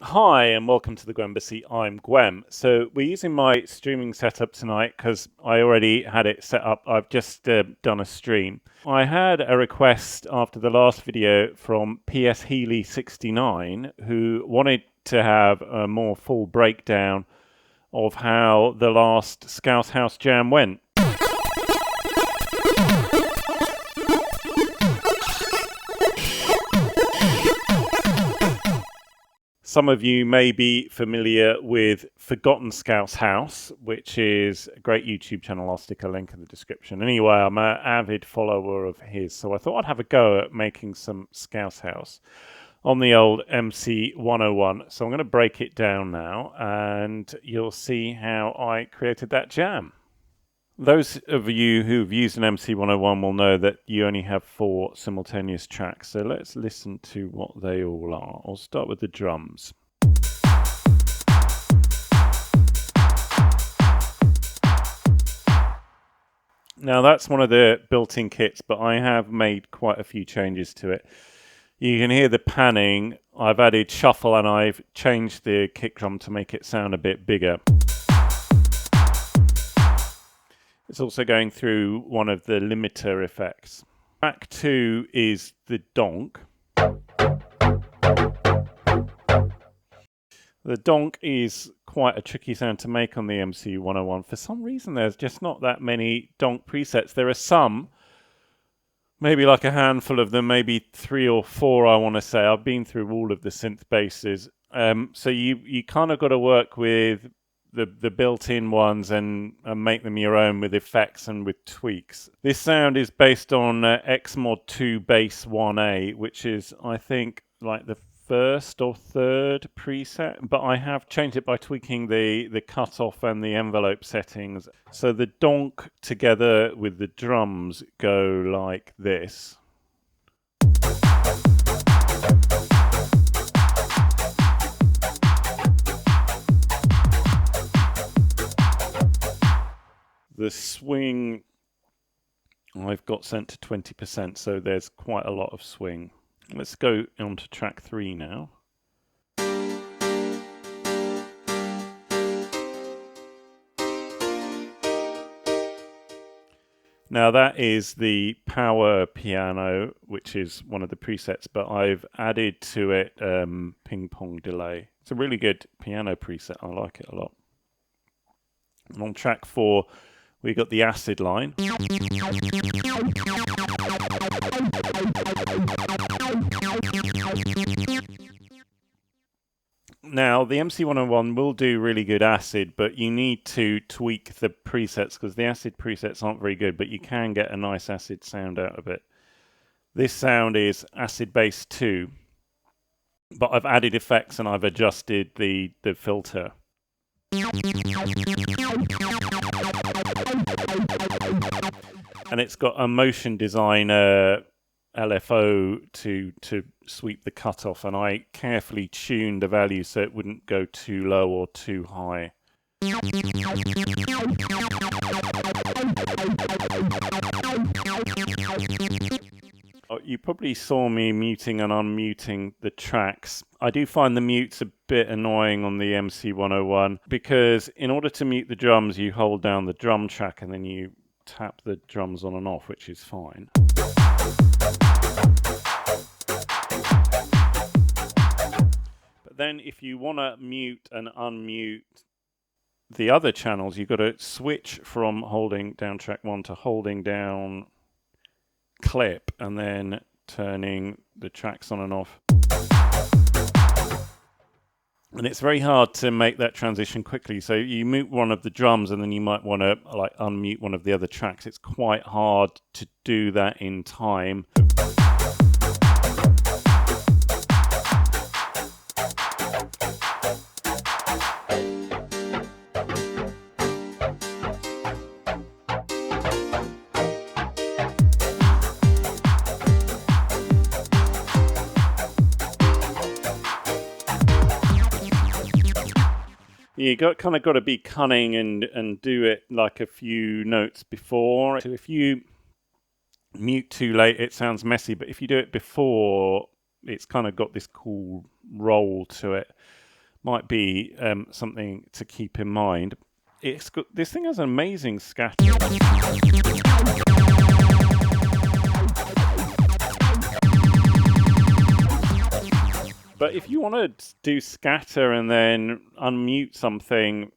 Hi and welcome to the gwEmbassy. I'm gwEm. So we're using my streaming setup tonight because I already had it set up. I've just done a stream. I had a request after the last video from PS Healy 69 who wanted to have a more full breakdown of how the last Scouse House Jam went. Some of you may be familiar with Forgotten Scouse House, which is a great YouTube channel. I'll stick a link in the description. Anyway, I'm an avid follower of his, so I thought I'd have a go at making some Scouse House on the old MC101. So I'm going to break it down now, and you'll see how I created that jam. Those of you who've used an MC101 will know that you only have 4 simultaneous tracks. So let's listen to what they all are. I'll start with the drums. Now that's one of the built-in kits, but I have made quite a few changes to it. You can hear the panning. I've added shuffle and I've changed the kick drum to make it sound a bit bigger. It's also going through one of the limiter effects. Track 2 is the Donk. The Donk is quite a tricky sound to make on the MC101. For some reason, there's just not that many Donk presets. There are some, maybe like a handful of them, maybe 3 or 4, I want to say. I've been through all of the synth basses. So you kind of got to work with the built-in ones and make them your own with effects and with tweaks. This sound is based on Xmod 2 Bass 1A, which is, I think, like the first or third preset, but I have changed it by tweaking the cutoff and the envelope settings. So the donk together with the drums go like this. The swing I've got sent to 20%, so there's quite a lot of swing. Let's go on to track 3 now. Now that is the power piano, which is one of the presets, but I've added to it ping pong delay. It's a really good piano preset. I like it a lot. And on track 4, we got the acid line. Now, the MC101 will do really good acid, but you need to tweak the presets because the acid presets aren't very good, but you can get a nice acid sound out of it. This sound is acid bass 2, but I've added effects and I've adjusted the filter. And it's got a motion designer LFO to sweep the cutoff, and I carefully tuned the value so it wouldn't go too low or too high. You probably saw me muting and unmuting the tracks. I do find the mutes a bit annoying on the MC101 because in order to mute the drums, you hold down the drum track and then you tap the drums on and off, which is fine. But then if you want to mute and unmute the other channels, you've got to switch from holding down track 1 to holding down clip and then turning the tracks on and off. And it's very hard to make that transition quickly. So you mute one of the drums and then you might want to like unmute one of the other tracks. It's quite hard to do that in time. You kind of got to be cunning and do it like a few notes before. So if you mute too late, it sounds messy, but if you do it before, it's kind of got this cool roll to it. might be something to keep in mind. This thing has an amazing scatter. But if you want to do scatter and then unmute something,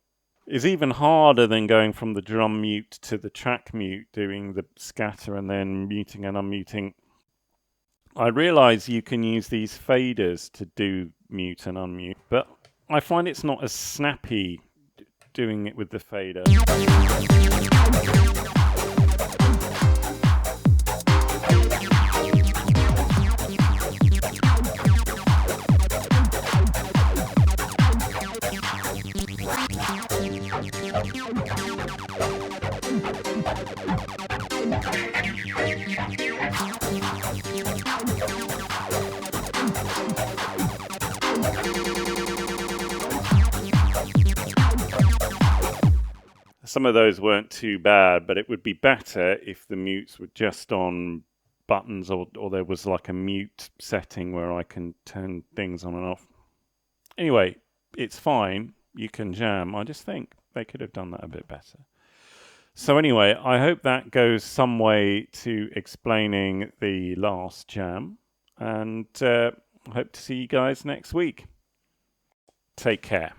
is even harder than going from the drum mute to the track mute, doing the scatter and then muting and unmuting. I realise you can use these faders to do mute and unmute, but I find it's not as snappy doing it with the fader. Some of those weren't too bad, but it would be better if the mutes were just on buttons, or there was like a mute setting where I can turn things on and off. Anyway, it's fine. You can jam. I just think they could have done that a bit better. So anyway, I hope that goes some way to explaining the last jam, and I hope to see you guys next week. Take care.